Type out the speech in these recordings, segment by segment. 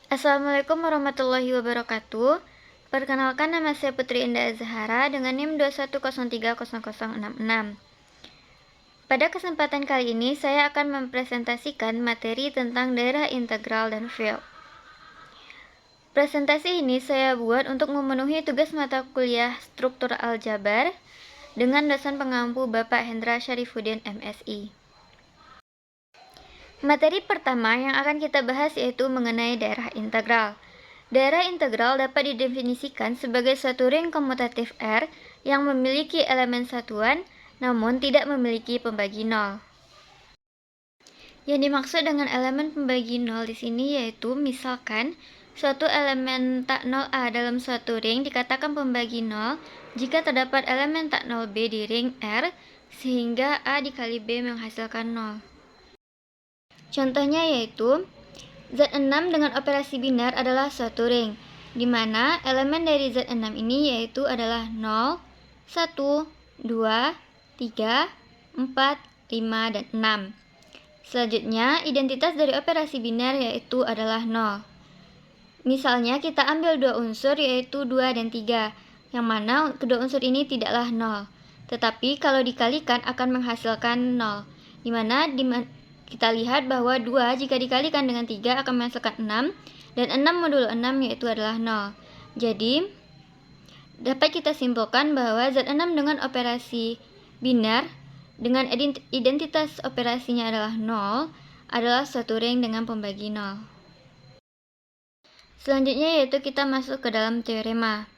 Assalamualaikum warahmatullahi wabarakatuh. Perkenalkan, nama saya Putri Indah Azhara dengan NIM 210300066. Pada kesempatan kali ini saya akan mempresentasikan materi tentang daerah integral dan field. Presentasi ini saya buat untuk memenuhi tugas mata kuliah struktur aljabar dengan dosen pengampu Bapak Hendra Syarifuddin MSI. Materi pertama yang akan kita bahas yaitu mengenai daerah integral. Daerah integral dapat didefinisikan sebagai suatu ring komutatif R yang memiliki elemen satuan namun tidak memiliki pembagi nol. Yang dimaksud dengan elemen pembagi nol di sini yaitu misalkan suatu elemen tak nol A dalam suatu ring dikatakan pembagi nol jika terdapat elemen tak nol B di ring R sehingga A dikali B menghasilkan nol. Contohnya yaitu Z6 dengan operasi binar adalah suatu ring, di mana elemen dari Z6 ini yaitu adalah 0, 1, 2, 3, 4, 5, dan 6. Selanjutnya, identitas dari operasi binar yaitu adalah 0. Misalnya kita ambil dua unsur yaitu 2 dan 3, yang mana kedua unsur ini tidaklah 0. Tetapi kalau dikalikan akan menghasilkan 0, di mana kita lihat bahwa 2 jika dikalikan dengan 3 akan menghasilkan 6, dan 6 modulo 6 yaitu adalah 0. Jadi, dapat kita simpulkan bahwa Z6 dengan operasi binar dengan identitas operasinya adalah 0 adalah suatu ring dengan pembagi 0. Selanjutnya yaitu kita masuk ke dalam teorema.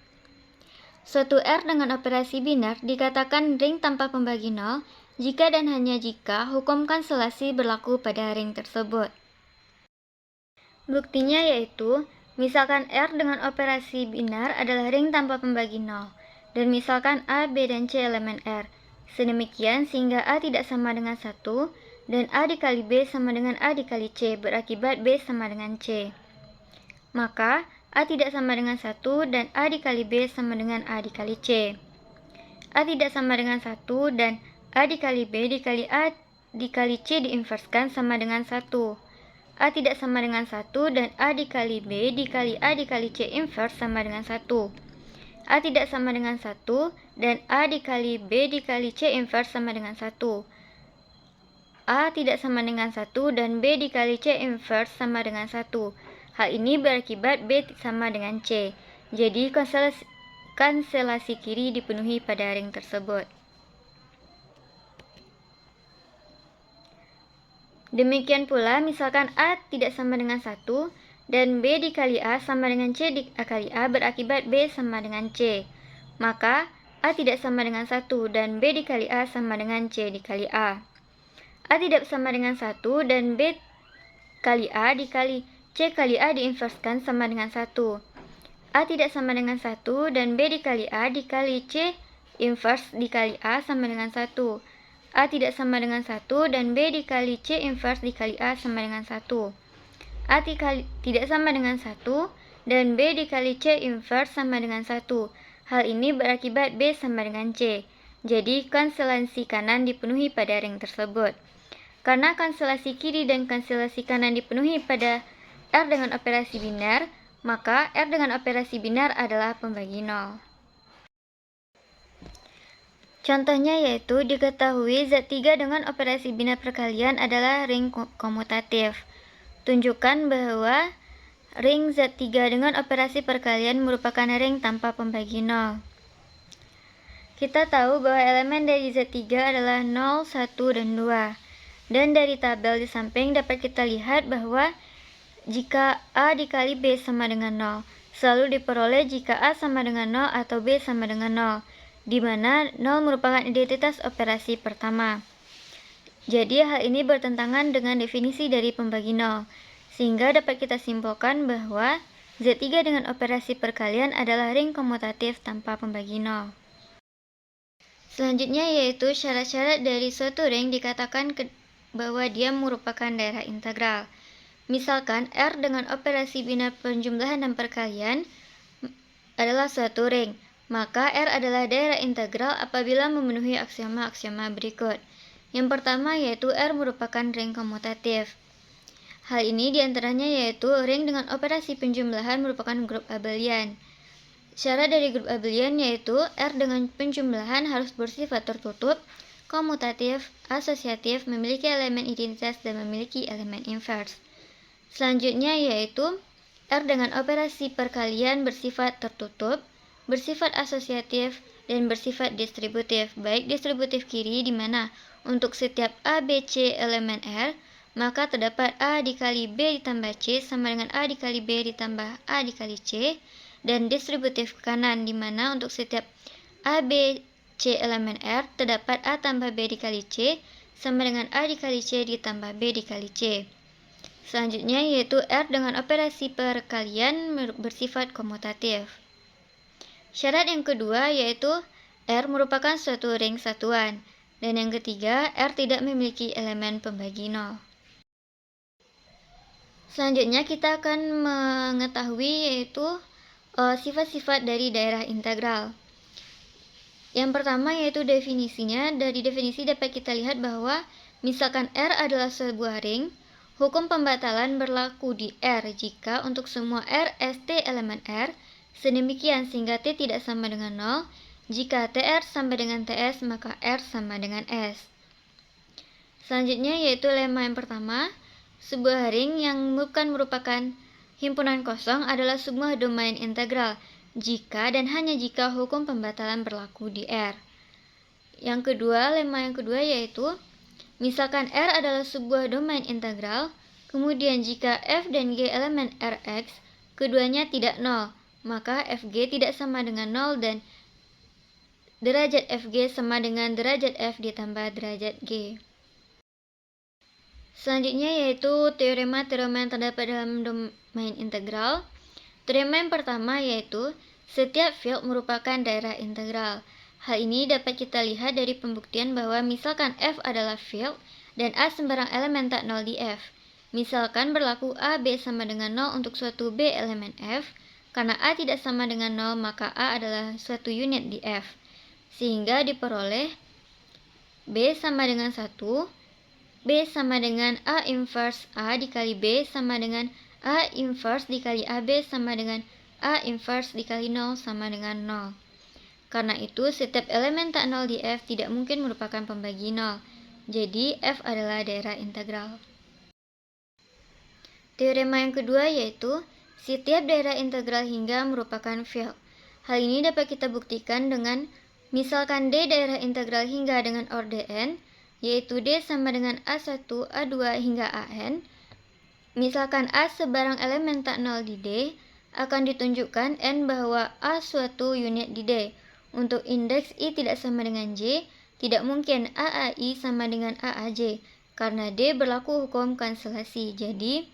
Suatu R dengan operasi binar dikatakan ring tanpa pembagi 0 jika dan hanya jika hukum kanselasi berlaku pada ring tersebut. Buktinya yaitu, misalkan R dengan operasi binar adalah ring tanpa pembagi 0, dan misalkan A, B, dan C elemen R. Sedemikian sehingga A tidak sama dengan 1, dan A dikali B sama dengan A dikali C, berakibat B sama dengan C. Maka, A tidak sama dengan 1, dan A dikali B sama dengan A dikali C. A tidak sama dengan 1, dan A dikali B dikali A dikali C diinverskan sama dengan 1. A tidak sama dengan 1 dan A dikali B dikali A dikali C inverse sama dengan 1. A tidak sama dengan 1 dan A dikali B dikali C inverse sama dengan 1. A tidak sama dengan 1 dan B dikali C inverse sama dengan 1. Hal ini berakibat B sama dengan C. Jadi kanselasi kiri dipenuhi pada ring tersebut. Demikian pula, misalkan A tidak sama dengan 1, dan B dikali A sama dengan C dikali A berakibat B sama dengan C. Maka, A tidak sama dengan 1, dan B dikali A sama dengan C dikali A. A tidak sama dengan 1, dan B kali A dikali C kali A diinverskan sama dengan 1. A tidak sama dengan 1, dan B dikali A dikali C inverse dikali A sama dengan 1. A tidak sama dengan 1 dan B dikali C inverse dikali A sama dengan 1. A tidak sama dengan 1 dan B dikali C inverse sama dengan 1. Hal ini berakibat B sama dengan C. Jadi kanselasi kanan dipenuhi pada ring tersebut. Karena kanselasi kiri dan kanselasi kanan dipenuhi pada R dengan operasi binar, maka R dengan operasi binar adalah pembagi 0. Contohnya yaitu diketahui Z3 dengan operasi binar perkalian adalah ring komutatif. Tunjukkan bahwa ring Z3 dengan operasi perkalian merupakan ring tanpa pembagi 0. Kita tahu bahwa elemen dari Z3 adalah 0, 1, dan 2. Dan dari tabel di samping dapat kita lihat bahwa jika A dikali B sama dengan 0, selalu diperoleh jika A sama dengan 0 atau B sama dengan 0. Di mana 0 merupakan identitas operasi pertama. Jadi hal ini bertentangan dengan definisi dari pembagi 0, sehingga dapat kita simpulkan bahwa Z3 dengan operasi perkalian adalah ring komutatif tanpa pembagi 0. Selanjutnya yaitu syarat-syarat dari suatu ring dikatakan bahwa dia merupakan daerah integral. Misalkan R dengan operasi binar penjumlahan dan perkalian adalah suatu ring. Maka R adalah daerah integral apabila memenuhi aksioma-aksioma berikut. Yang pertama yaitu R merupakan ring komutatif. Hal ini diantaranya yaitu ring dengan operasi penjumlahan merupakan grup abelian. Syarat dari grup abelian yaitu R dengan penjumlahan harus bersifat tertutup, komutatif, asosiatif, memiliki elemen identitas, dan memiliki elemen inverse. Selanjutnya yaitu R dengan operasi perkalian bersifat tertutup, bersifat asosiatif, dan bersifat distributif. Baik distributif kiri di mana untuk setiap A, B, C elemen R, maka terdapat A dikali B ditambah C sama dengan A dikali B ditambah A dikali C, dan distributif kanan di mana untuk setiap A, B, C elemen R terdapat A tambah B dikali C sama dengan A dikali C ditambah B dikali C. Selanjutnya yaitu R dengan operasi perkalian bersifat komutatif. Syarat yang kedua yaitu R merupakan suatu ring satuan. Dan yang ketiga, R tidak memiliki elemen pembagi nol. Selanjutnya kita akan mengetahui yaitu sifat-sifat dari daerah integral. Yang pertama yaitu definisinya. Dari definisi dapat kita lihat bahwa misalkan R adalah sebuah ring, hukum pembatalan berlaku di R jika untuk semua R ST elemen R sedemikian sehingga T tidak sama dengan 0. Jika TR sama dengan TS maka R sama dengan S. Selanjutnya yaitu lemma yang pertama. Sebuah ring yang bukan merupakan himpunan kosong adalah sebuah domain integral jika dan hanya jika hukum pembatalan berlaku di R. Yang kedua, lemma yang kedua yaitu misalkan R adalah sebuah domain integral, kemudian jika F dan G elemen Rx keduanya tidak 0, maka Fg tidak sama dengan 0 dan derajat Fg sama dengan derajat F ditambah derajat G. Selanjutnya yaitu teorema-teorema yang terdapat dalam domain integral. Teorema yang pertama yaitu setiap field merupakan daerah integral. Hal ini dapat kita lihat dari pembuktian bahwa misalkan F adalah field dan A sembarang elemen tak 0 di F. Misalkan berlaku A, B sama dengan 0 untuk suatu B elemen F, karena A tidak sama dengan 0 maka A adalah suatu unit di F. Sehingga diperoleh B sama dengan 1, B sama dengan A inverse A dikali B sama dengan A inverse dikali AB sama dengan A inverse dikali 0 sama dengan 0. Karena itu, setiap elemen tak 0 di F tidak mungkin merupakan pembagi 0. Jadi, F adalah daerah integral. Teorema yang kedua yaitu setiap daerah integral hingga merupakan field. Hal ini dapat kita buktikan dengan misalkan D daerah integral hingga dengan orde n, yaitu D sama dengan A1, A2 hingga AN. Misalkan A sebarang elemen tak 0 di D, akan ditunjukkan N bahwa A suatu unit di D. Untuk indeks I tidak sama dengan J, tidak mungkin AAI sama dengan AAJ, karena D berlaku hukum kanselasi. Jadi,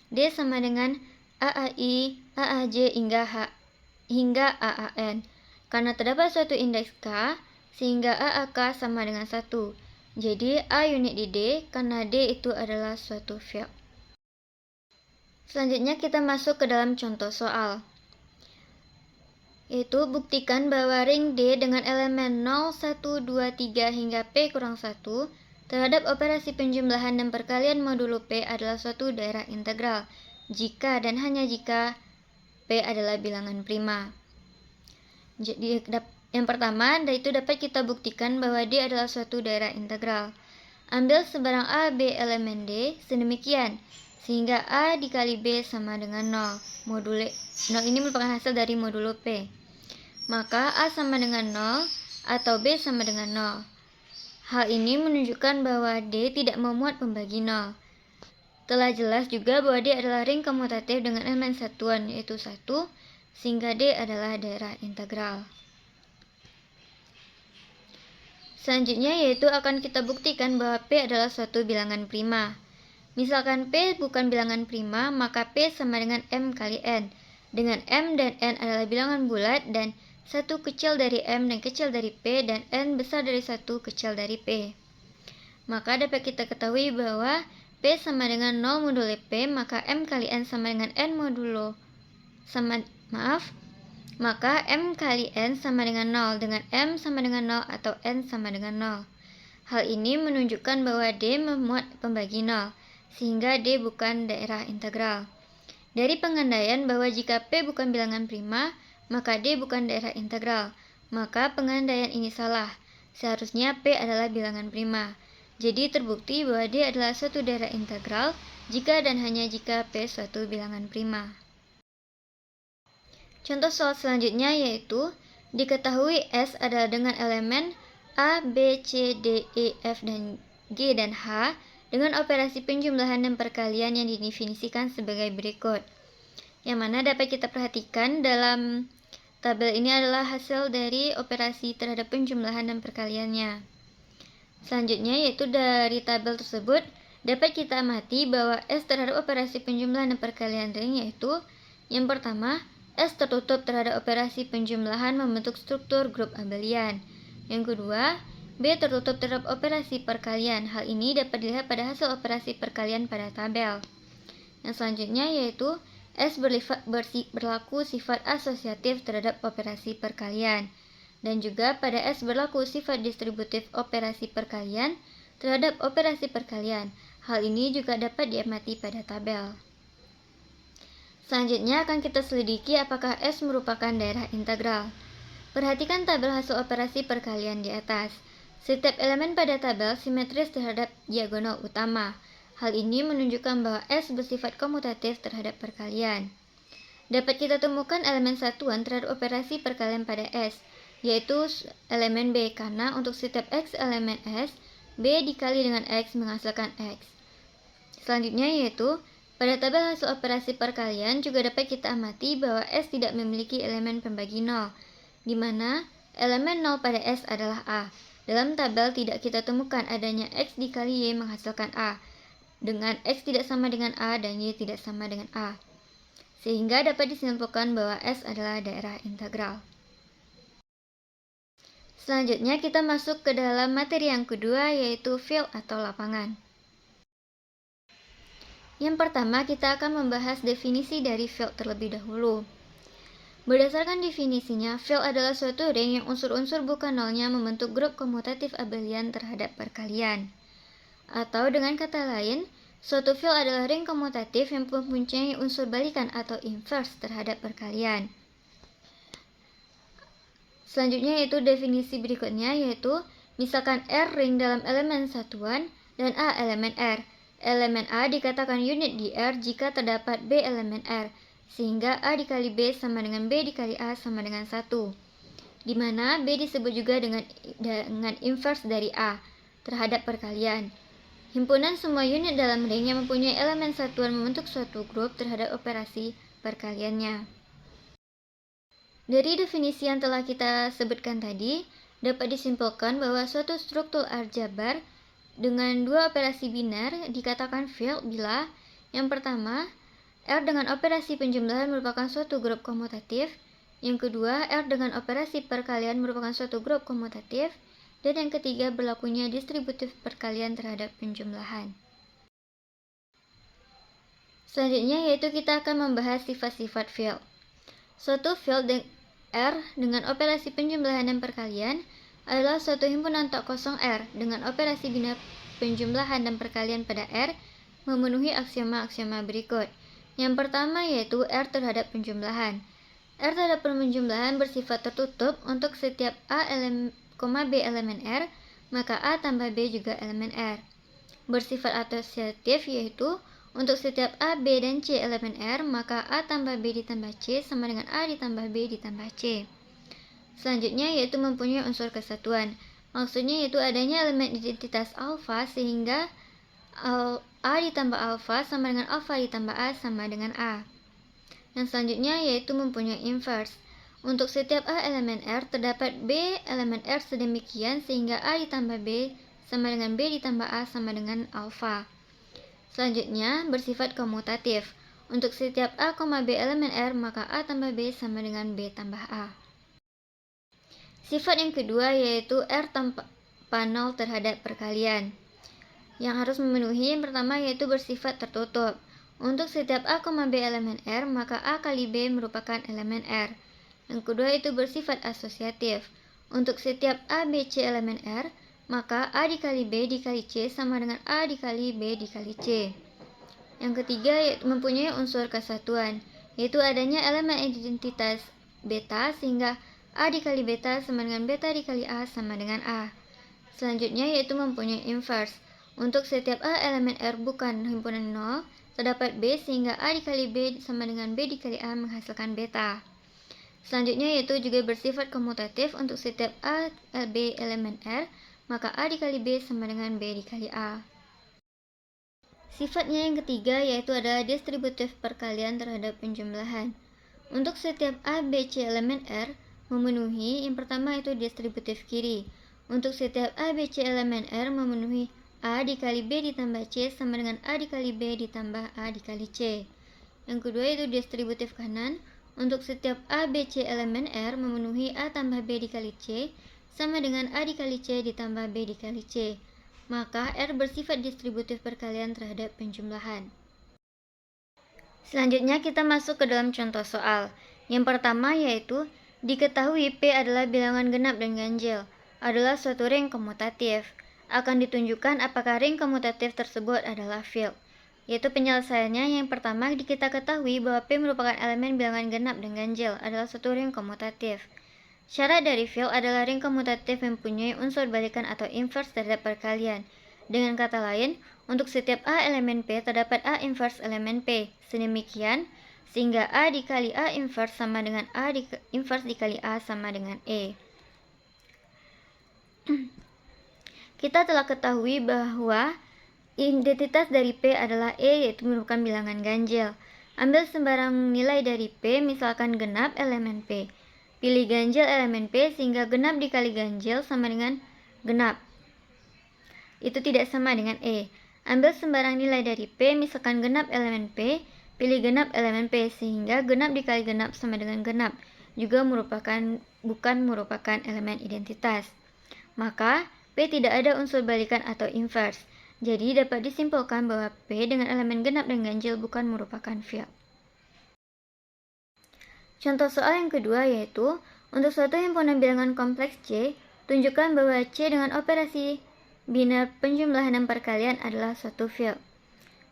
D sama dengan AAI, AAJ hingga AAN. Karena terdapat suatu indeks K, sehingga AAK sama dengan 1. Jadi, A unit di D, karena D itu adalah suatu field. Selanjutnya kita masuk ke dalam contoh soal. Yaitu buktikan bahwa ring D dengan elemen 0, 1, 2, 3 hingga P kurang 1 terhadap operasi penjumlahan dan perkalian modulo P adalah suatu daerah integral, jika dan hanya jika P adalah bilangan prima. Jadi, yang pertama, dari itu dapat kita buktikan bahwa D adalah suatu daerah integral. Ambil sebarang A, B elemen D sedemikian, sehingga A dikali B sama dengan 0. Module 0 ini merupakan hasil dari modulo P. Maka A sama dengan 0 atau B sama dengan 0. Hal ini menunjukkan bahwa D tidak memuat pembagi 0. Telah jelas juga bahwa D adalah ring komutatif dengan elemen satuan yaitu 1, sehingga D adalah daerah integral. Selanjutnya yaitu akan kita buktikan bahwa P adalah suatu bilangan prima. Misalkan P bukan bilangan prima, maka P sama dengan M kali N. Dengan M dan N adalah bilangan bulat dan 1 kecil dari M dan kecil dari P dan N besar dari 1 kecil dari P. Maka dapat kita ketahui bahwa P sama dengan 0 modulo P, maka M kali N sama dengan N modulo maka M kali N sama dengan 0 dengan M sama dengan 0 atau N sama dengan 0. Hal ini menunjukkan bahwa D memuat pembagi 0. sehingga D bukan daerah integral. Dari pengandaian bahwa jika P bukan bilangan prima, maka D bukan daerah integral. Maka pengandaian ini salah. Seharusnya P adalah bilangan prima. Jadi terbukti bahwa D adalah suatu daerah integral jika dan hanya jika P suatu bilangan prima. Contoh soal selanjutnya yaitu diketahui S adalah dengan elemen A, B, C, D, E, F, dan G dan H dengan operasi penjumlahan dan perkalian yang didefinisikan sebagai berikut. Yang mana dapat kita perhatikan dalam tabel ini adalah hasil dari operasi terhadap penjumlahan dan perkaliannya. Selanjutnya yaitu dari tabel tersebut dapat kita amati bahwa S terhadap operasi penjumlahan dan perkalian ring yaitu yang pertama, S tertutup terhadap operasi penjumlahan membentuk struktur grup abelian. Yang kedua, B tertutup terhadap operasi perkalian. Hal ini dapat dilihat pada hasil operasi perkalian pada tabel. Yang selanjutnya yaitu S berlaku sifat asosiatif terhadap operasi perkalian. Dan juga pada S berlaku sifat distributif operasi perkalian terhadap operasi perkalian. Hal ini juga dapat diamati pada tabel. Selanjutnya akan kita selidiki apakah S merupakan daerah integral. Perhatikan tabel hasil operasi perkalian di atas. Setiap elemen pada tabel simetris terhadap diagonal utama. Hal ini menunjukkan bahwa S bersifat komutatif terhadap perkalian. Dapat kita temukan elemen satuan terhadap operasi perkalian pada S, yaitu elemen B, karena untuk setiap X elemen S, B dikali dengan X menghasilkan X. Selanjutnya yaitu pada tabel hasil operasi perkalian juga dapat kita amati bahwa S tidak memiliki elemen pembagi 0, di mana elemen 0 pada S adalah A. Dalam tabel tidak kita temukan adanya X dikali Y menghasilkan A, dengan X tidak sama dengan A dan Y tidak sama dengan A. Sehingga dapat disimpulkan bahwa S adalah daerah integral. Selanjutnya kita masuk ke dalam materi yang kedua yaitu field atau lapangan. Yang pertama, kita akan membahas definisi dari field terlebih dahulu. Berdasarkan definisinya, field adalah suatu ring yang unsur-unsur bukan nolnya membentuk grup komutatif abelian terhadap perkalian. Atau dengan kata lain, suatu field adalah ring komutatif yang mempunyai unsur balikan atau inverse terhadap perkalian. Selanjutnya yaitu definisi berikutnya yaitu misalkan R ring dalam elemen satuan dan A elemen R. Elemen A dikatakan unit di R jika terdapat B elemen R, sehingga A dikali B sama dengan B dikali A sama dengan 1, di mana B disebut juga dengan inverse dari A terhadap perkalian. Himpunan semua unit dalam ring yang mempunyai elemen satuan membentuk suatu grup terhadap operasi perkaliannya. Dari definisi yang telah kita sebutkan tadi, dapat disimpulkan bahwa suatu struktur aljabar dengan dua operasi biner dikatakan field bila yang pertama, R dengan operasi penjumlahan merupakan suatu grup komutatif, yang kedua, R dengan operasi perkalian merupakan suatu grup komutatif, dan yang ketiga, berlakunya distributif perkalian terhadap penjumlahan. Selanjutnya yaitu kita akan membahas sifat-sifat field. Suatu field R dengan operasi penjumlahan dan perkalian adalah suatu himpunan tak kosong R dengan operasi biner penjumlahan dan perkalian pada R memenuhi aksioma-aksioma berikut. Yang pertama yaitu R terhadap penjumlahan. R terhadap penjumlahan bersifat tertutup untuk setiap A B elemen R, maka A tambah B juga elemen R. Bersifat asosiatif yaitu untuk setiap A, B, dan C elemen R, maka A tambah B ditambah C sama dengan A ditambah B ditambah C. Selanjutnya yaitu mempunyai unsur kesatuan. Maksudnya yaitu adanya elemen identitas alfa sehingga A ditambah alfa sama dengan alfa ditambah A sama dengan A. Yang selanjutnya yaitu mempunyai inverse. Untuk setiap A elemen R terdapat B elemen R sedemikian sehingga A ditambah B sama dengan B ditambah A sama dengan alfa. Selanjutnya bersifat komutatif. Untuk setiap A, B elemen R maka A tambah B sama dengan B tambah A. Sifat yang kedua yaitu R tanpa 0 terhadap perkalian. Yang harus memenuhi yang pertama yaitu bersifat tertutup. Untuk setiap A, B elemen R, maka A kali B merupakan elemen R. Yang kedua itu bersifat asosiatif. Untuk setiap A, B, C elemen R, maka A dikali B dikali C sama dengan A dikali B dikali C. Yang ketiga yaitu mempunyai unsur kesatuan, yaitu adanya elemen identitas beta sehingga A dikali beta sama dengan beta dikali A sama dengan A. Selanjutnya yaitu mempunyai inverse. Untuk setiap A elemen R bukan himpunan 0, terdapat B sehingga A dikali B sama dengan B dikali A menghasilkan beta. Selanjutnya yaitu juga bersifat komutatif. Untuk setiap A B elemen R, maka A dikali B sama dengan B dikali A. Sifatnya yang ketiga yaitu adalah distributif perkalian terhadap penjumlahan. Untuk setiap A, B, C elemen R memenuhi, yang pertama itu distributif kiri. Untuk setiap A, B, C elemen R memenuhi A dikali B ditambah C sama dengan A dikali B ditambah A dikali C. Yang kedua itu distributif kanan. Untuk setiap A, B, C elemen R memenuhi A tambah B dikali C sama dengan A dikali C ditambah B dikali C. Maka R bersifat distributif perkalian terhadap penjumlahan. Selanjutnya kita masuk ke dalam contoh soal. Yang pertama yaitu diketahui P adalah bilangan genap dan ganjil, adalah suatu ring komutatif. Akan ditunjukkan apakah ring komutatif tersebut adalah field. Yaitu penyelesaiannya yang pertama kita ketahui bahwa P merupakan elemen bilangan genap dan ganjil, adalah suatu ring komutatif. Syarat dari field adalah ring komutatif mempunyai unsur balikan atau inverse terhadap perkalian. Dengan kata lain, untuk setiap A elemen P terdapat A inverse elemen P. Sedemikian, sehingga A dikali A inverse sama dengan A inverse dikali A sama dengan E. Kita telah ketahui bahwa identitas dari P adalah E, yaitu merupakan bilangan ganjil. Ambil sembarang nilai dari P, misalkan genap elemen P. Pilih ganjil elemen P sehingga genap dikali ganjil sama dengan genap. Itu tidak sama dengan E. Ambil sembarang nilai dari P, misalkan genap elemen P, pilih genap elemen P sehingga genap dikali genap sama dengan genap. Juga bukan merupakan elemen identitas. Maka P tidak ada unsur balikan atau inverse. Jadi dapat disimpulkan bahwa P dengan elemen genap dan ganjil bukan merupakan field. Contoh soal yang kedua yaitu, untuk suatu himpunan bilangan kompleks C, tunjukkan bahwa C dengan operasi biner penjumlahan dan perkalian adalah suatu field.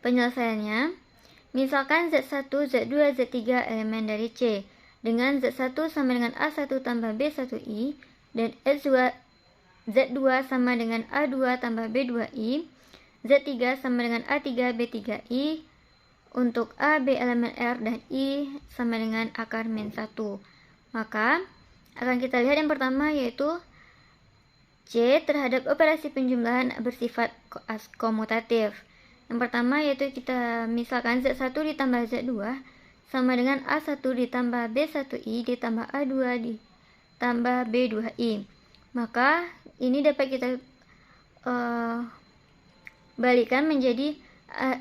Penyelesaiannya, misalkan Z1, Z2, Z3 elemen dari C, dengan Z1 sama dengan A1 tambah B1I, dan Z2 sama dengan A2 tambah B2I, Z3 sama dengan A3 B3I, untuk A, B elemen R, dan I sama dengan akar min 1. Maka, akan kita lihat yang pertama yaitu C terhadap operasi penjumlahan bersifat komutatif. Yang pertama yaitu kita misalkan Z1 ditambah Z2 sama dengan A1 ditambah B1I ditambah A2 ditambah B2I. Maka, ini dapat kita balikan menjadi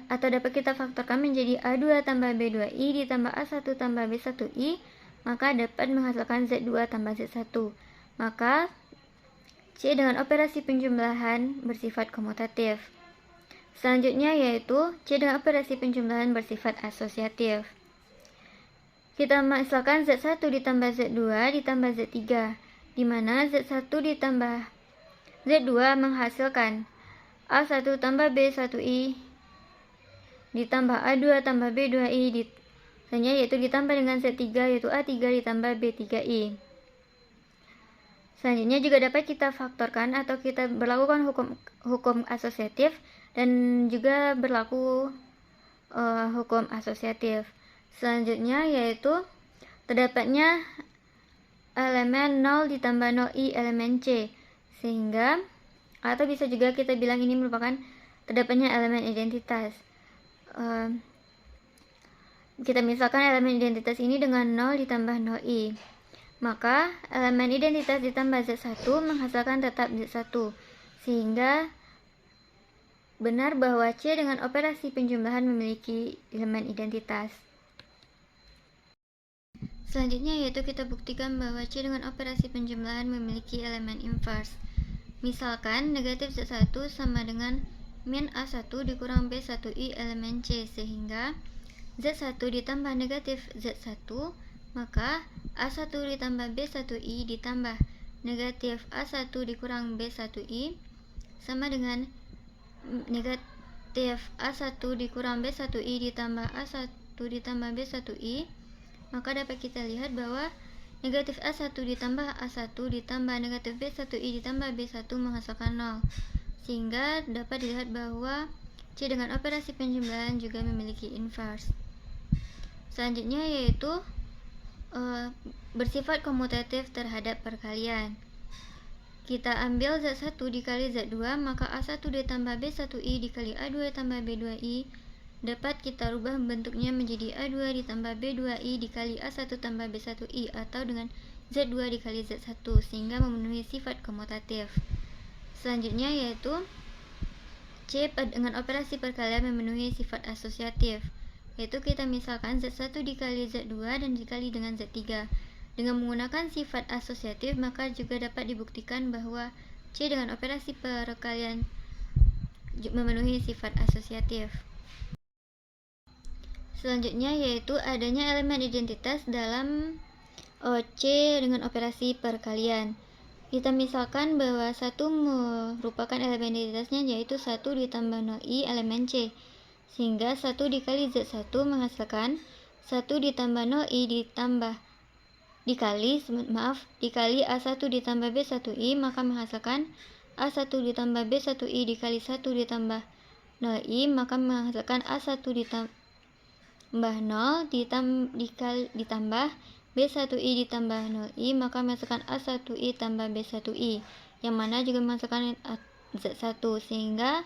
atau dapat kita faktorkan menjadi A2 tambah B2I ditambah A1 tambah B1I, maka dapat menghasilkan Z2 tambah Z1. Maka C dengan operasi penjumlahan bersifat komutatif. Selanjutnya yaitu C dengan operasi penjumlahan bersifat asosiatif. Kita misalkan Z1 ditambah Z2 ditambah Z3, di mana Z1 ditambah Z2 menghasilkan A1 tambah B1I ditambah A2 tambah B2I yaitu ditambah dengan Z3 yaitu A3 ditambah B3I. Selanjutnya juga dapat kita faktorkan atau kita berlakukan hukum asosiatif dan juga berlaku hukum asosiatif. Selanjutnya yaitu terdapatnya elemen 0 ditambah 0i elemen C, sehingga atau bisa juga kita bilang ini merupakan terdapatnya elemen identitas. Kita misalkan elemen identitas ini dengan 0 ditambah 0i, maka elemen identitas ditambah Z1 menghasilkan tetap Z1, sehingga benar bahwa C dengan operasi penjumlahan memiliki elemen identitas. Selanjutnya yaitu kita buktikan bahwa C dengan operasi penjumlahan memiliki elemen inverse. Misalkan negatif Z1 sama dengan min A1 dikurang B1I elemen C, sehingga Z1 ditambah negatif Z1, maka A1 ditambah B1I ditambah negatif A1 dikurang B1I sama dengan negatif A1 dikurang B1I ditambah A1 ditambah B1I, maka dapat kita lihat bahwa negatif A1 ditambah A1 ditambah negatif B1I ditambah B1 menghasilkan 0. Sehingga dapat dilihat bahwa C dengan operasi penjumlahan juga memiliki inverse. Selanjutnya yaitu bersifat komutatif terhadap perkalian. Kita ambil Z1 dikali Z2, maka A1 ditambah B1I dikali A2 ditambah B2I dapat kita rubah bentuknya menjadi A2 ditambah B2I dikali A1 tambah B1I atau dengan Z2 dikali Z1 sehingga memenuhi sifat komutatif. Selanjutnya yaitu C dengan operasi perkalian memenuhi sifat asosiatif, yaitu kita misalkan Z1 dikali Z2 dan dikali dengan Z3. Dengan menggunakan sifat asosiatif, maka juga dapat dibuktikan bahwa C dengan operasi perkalian memenuhi sifat asosiatif. Selanjutnya yaitu adanya elemen identitas dalam C dengan operasi perkalian. Kita misalkan bahwa 1 merupakan elemen identitasnya yaitu 1 ditambah 0I elemen C. Sehingga 1 dikali Z1 menghasilkan 1 ditambah 0I dikali A1 ditambah B1I, maka menghasilkan A1 ditambah B1I dikali 1 ditambah 0I, maka menghasilkan A1 ditambah 0 ditambah B1I ditambah 0I, maka menghasilkan A1I tambah B1I, yang mana juga menghasilkan Z1, sehingga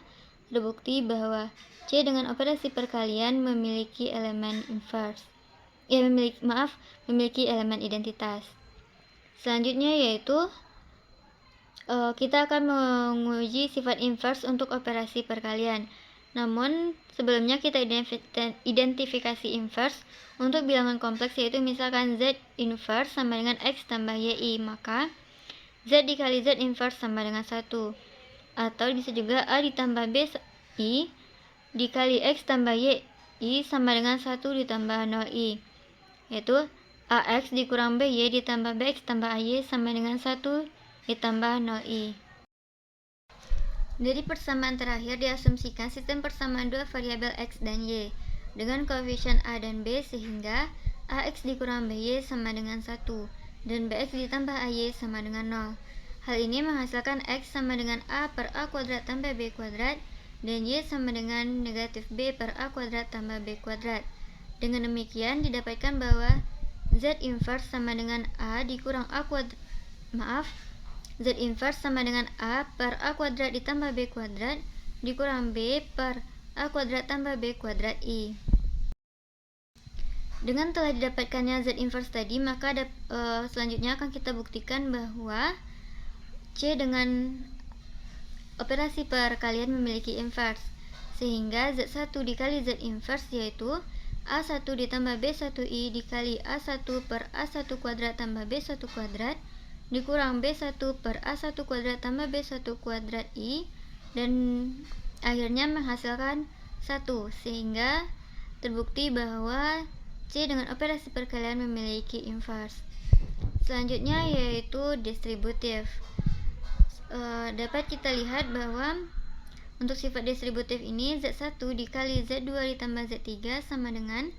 terbukti bahwa C dengan operasi perkalian memiliki elemen inverse. Memiliki elemen identitas. Selanjutnya yaitu kita akan menguji sifat inverse untuk operasi perkalian. Namun sebelumnya kita identifikasi inverse untuk bilangan kompleks, yaitu misalkan Z inverse sama dengan X tambah YI, maka Z dikali Z inverse sama dengan 1. Atau bisa juga A ditambah BI dikali X tambah YI sama dengan 1 ditambah 0I, yaitu AX dikurang BY ditambah BX tambah AY sama dengan 1 ditambah 0I. Dari persamaan terakhir diasumsikan sistem persamaan dua variabel X dan Y dengan koefisien A dan B, sehingga AX dikurang BY sama dengan 1 dan BX ditambah AY sama dengan 0. Hal ini menghasilkan X sama dengan A per A kuadrat tambah B kuadrat dan Y sama dengan negatif B per A kuadrat tambah B kuadrat. Dengan demikian didapatkan bahwa Z inverse sama dengan A dikurang A kuadrat Z inverse sama dengan A per A kuadrat ditambah B kuadrat dikurang B per A kuadrat tambah B kuadrat I. Dengan telah didapatkannya Z inverse tadi, maka selanjutnya akan kita buktikan bahwa C dengan operasi perkalian memiliki inverse, sehingga Z1 dikali Z inverse yaitu A1 ditambah B1I dikali A1 per A1 kuadrat tambah B1 kuadrat dikurang B1 per A1 kuadrat tambah B1 kuadrat I, dan akhirnya menghasilkan 1, sehingga terbukti bahwa C dengan operasi perkalian memiliki inverse. Selanjutnya yaitu distributif. Dapat kita lihat bahwa untuk sifat distributif ini Z1 dikali Z2 ditambah Z3 sama dengan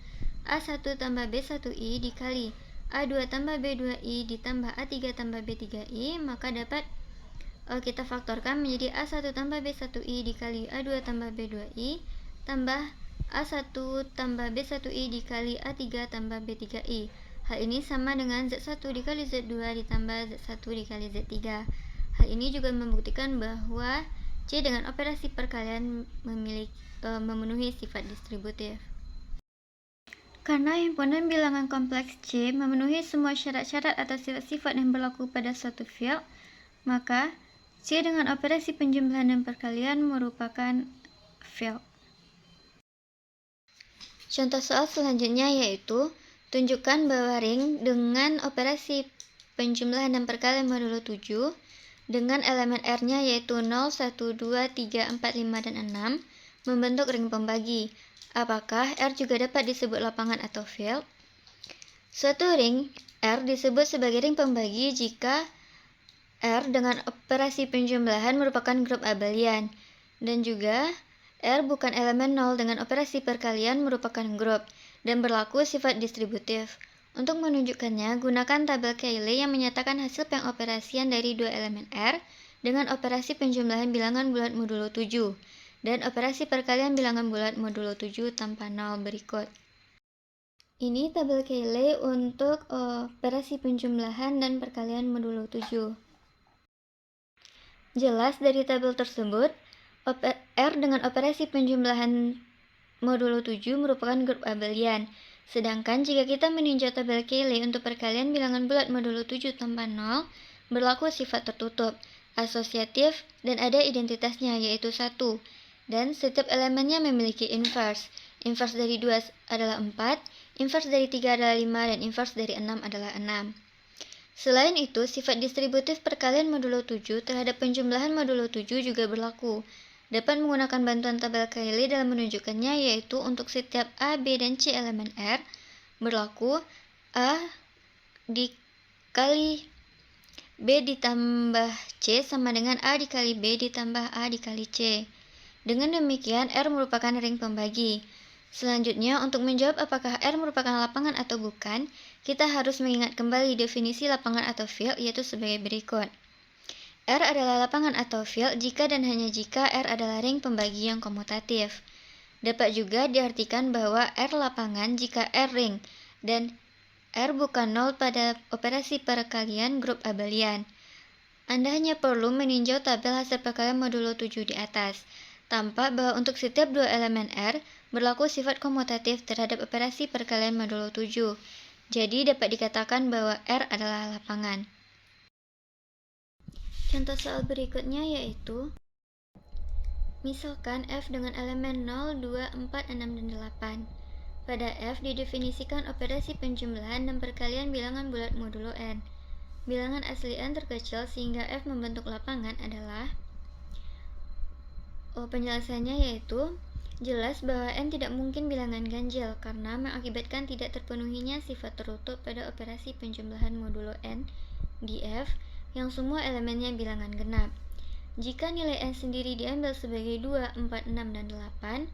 A1 tambah B1I dikali A2 tambah B2I ditambah A3 tambah B3I, maka dapat kita faktorkan menjadi A1 tambah B1I dikali A2 tambah B2I tambah A1 tambah B1I dikali A3 tambah B3I. Hal ini sama dengan Z1 dikali Z2 ditambah Z1 dikali Z3. Hal ini juga membuktikan bahwa C dengan operasi perkalian memenuhi sifat distributif. Karena himpunan bilangan kompleks C memenuhi semua syarat-syarat atau sifat-sifat yang berlaku pada suatu field, maka C dengan operasi penjumlahan dan perkalian merupakan field. Contoh soal selanjutnya yaitu tunjukkan bahwa ring dengan operasi penjumlahan dan perkalian modulo 7 dengan elemen R-nya yaitu 0, 1, 2, 3, 4, 5, dan 6 membentuk ring pembagi. Apakah R juga dapat disebut lapangan atau field? Suatu ring R disebut sebagai ring pembagi jika R dengan operasi penjumlahan merupakan grup abelian, dan juga R bukan elemen 0 dengan operasi perkalian merupakan grup dan berlaku sifat distributif. Untuk menunjukkannya, gunakan tabel Cayley yang menyatakan hasil pengoperasian dari dua elemen R dengan operasi penjumlahan bilangan bulat modulo 7 dan operasi perkalian bilangan bulat modulo 7 tanpa 0 berikut. Ini tabel Cayley untuk operasi penjumlahan dan perkalian modulo 7. Jelas dari tabel tersebut, R dengan operasi penjumlahan modulo 7 merupakan grup abelian. Sedangkan jika kita meninjau tabel Cayley untuk perkalian bilangan bulat modulo 7 tanpa 0, berlaku sifat tertutup, asosiatif, dan ada identitasnya yaitu 1. Dan setiap elemennya memiliki inverse. Inverse dari 2 adalah 4, inverse dari 3 adalah 5, dan inverse dari 6 adalah 6. Selain itu, sifat distributif perkalian modulo 7 terhadap penjumlahan modulo 7 juga berlaku. Dapat menggunakan bantuan tabel Cayley dalam menunjukkannya, yaitu untuk setiap A, B, dan C elemen R, berlaku A dikali B ditambah C sama dengan A dikali B ditambah A dikali C. Dengan demikian, R merupakan ring pembagi. Selanjutnya, untuk menjawab apakah R merupakan lapangan atau bukan, kita harus mengingat kembali definisi lapangan atau field, yaitu sebagai berikut. R adalah lapangan atau field jika dan hanya jika R adalah ring pembagi yang komutatif. Dapat juga diartikan bahwa R lapangan jika R ring, dan R bukan 0 pada operasi perkalian grup abelian. Anda hanya perlu meninjau tabel hasil perkalian modulo 7 di atas. Tampak bahwa untuk setiap dua elemen R, berlaku sifat komutatif terhadap operasi perkalian modulo 7. Jadi dapat dikatakan bahwa R adalah lapangan. Contoh soal berikutnya yaitu, misalkan F dengan elemen 0, 2, 4, 6, dan 8. Pada F didefinisikan operasi penjumlahan dan perkalian bilangan bulat modulo N. Bilangan asli N terkecil sehingga F membentuk lapangan adalah, penjelasannya yaitu, jelas bahwa N tidak mungkin bilangan ganjil karena mengakibatkan tidak terpenuhinya sifat tertutup pada operasi penjumlahan modulo N di F yang semua elemennya bilangan genap. Jika nilai N sendiri diambil sebagai 2, 4, 6, dan 8,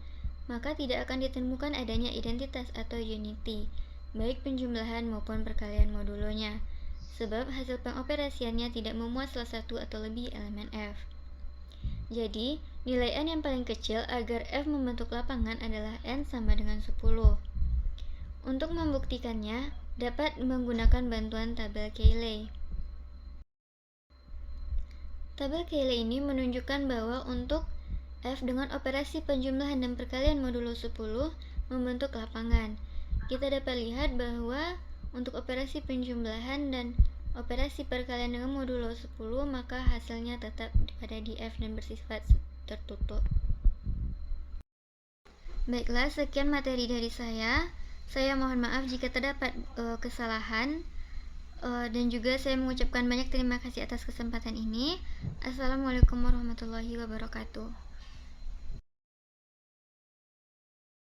maka tidak akan ditemukan adanya identitas atau unity, baik penjumlahan maupun perkalian modulonya, sebab hasil pengoperasiannya tidak memuat salah satu atau lebih elemen F. Jadi, nilai N yang paling kecil agar F membentuk lapangan adalah N sama dengan 10. Untuk membuktikannya, dapat menggunakan bantuan tabel Cayley. Tabel Cayley ini menunjukkan bahwa untuk F dengan operasi penjumlahan dan perkalian modulo 10 membentuk lapangan. Kita dapat lihat bahwa untuk operasi penjumlahan dan operasi perkalian dengan modulo 10, maka hasilnya tetap ada di F dan bersifat tertutup. Baiklah, sekian materi dari saya. Saya mohon maaf jika terdapat kesalahan, dan juga saya mengucapkan banyak terima kasih atas kesempatan ini. Assalamualaikum warahmatullahi wabarakatuh.